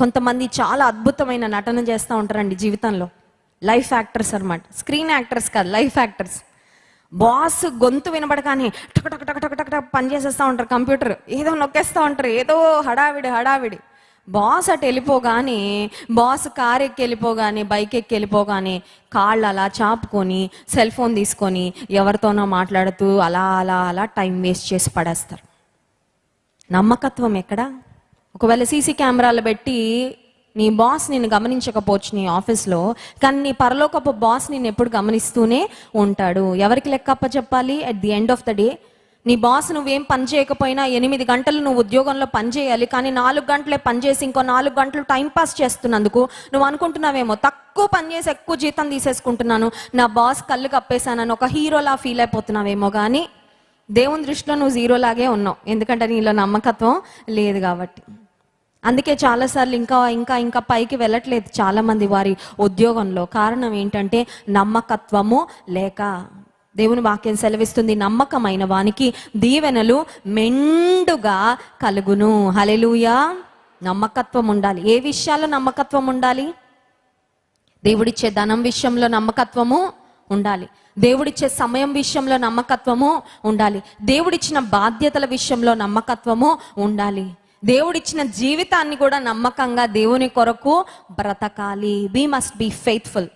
కొంతమంది చాలా అద్భుతమైన నటన చేస్తూ ఉంటారండి జీవితంలో. లైఫ్ యాక్టర్స్ అన్నమాట, స్క్రీన్ యాక్టర్స్ కాదు, లైఫ్ యాక్టర్స్. బాస్ గొంతు వినబడగానే టక టక టక టక టక పని చేసేస్తూ ఉంటారు, కంప్యూటర్ ఏదో నొక్కేస్తూ ఉంటారు, ఏదో హడావిడి. బాస్ అటు వెళ్ళిపోగానే, బాస్ కార్ ఎక్కి వెళ్ళిపోగానే, బైక్ ఎక్కి వెళ్ళిపోగానే కాళ్ళు అలా చాపుకొని సెల్ ఫోన్ తీసుకొని ఎవరితోనో మాట్లాడుతూ అలా అలా అలా టైం వేస్ట్ చేసి పడేస్తారు. నమ్మకత్వం ఎక్కడా? ఒకవేళ సీసీ కెమెరాలు పెట్టి నీ బాస్ నిన్ను గమనించకపోవచ్చు నీ ఆఫీస్లో, కానీ నీ పరలోకపు బాస్ నిన్ను ఎప్పుడు గమనిస్తూనే ఉంటాడు. ఎవరికి లెక్కప్ప చెప్పాలి? At the end of the day నీ బాస్ నువ్వేం పని చేయకపోయినా 8 గంటలు నువ్వు ఉద్యోగంలో పని చేయాలి, కానీ 4 గంటలే పనిచేసి ఇంకో 4 గంటలు టైంపాస్ చేస్తున్నందుకు నువ్వు అనుకుంటున్నావేమో తక్కువ పని చేసి ఎక్కువ జీతం తీసేసుకుంటున్నాను, నా బాస్ కళ్ళు కప్పేశానని ఒక హీరోలా ఫీల్ అయిపోతున్నావేమో, కానీ దేవుని దృష్టిలో నువ్వు జీరోలాగే ఉన్నావు, ఎందుకంటే నీలో నమ్మకత్వం లేదు కాబట్టి. అందుకే చాలాసార్లు ఇంకా ఇంకా ఇంకా పైకి వెళ్ళట్లేదు చాలామంది వారి ఉద్యోగంలో. కారణం ఏంటంటే నమ్మకత్వము లేక. దేవుని వాక్యం సెలవిస్తుంది, నమ్మకమైన వానికి దీవెనలు మెండుగా కలుగును. హల్లెలూయా. నమ్మకత్వం ఉండాలి. ఏ విషయాల్లో నమ్మకత్వం ఉండాలి? దేవుడిచ్చే ధనం విషయంలో నమ్మకత్వము ఉండాలి, దేవుడిచ్చే సమయం విషయంలో నమ్మకత్వము ఉండాలి, దేవుడిచ్చిన బాధ్యతల విషయంలో నమ్మకత్వము ఉండాలి, దేవుడిచ్చిన జీవితాన్ని కూడా నమ్మకంగా దేవుని కొరకు బ్రతకాలి. We must be faithful.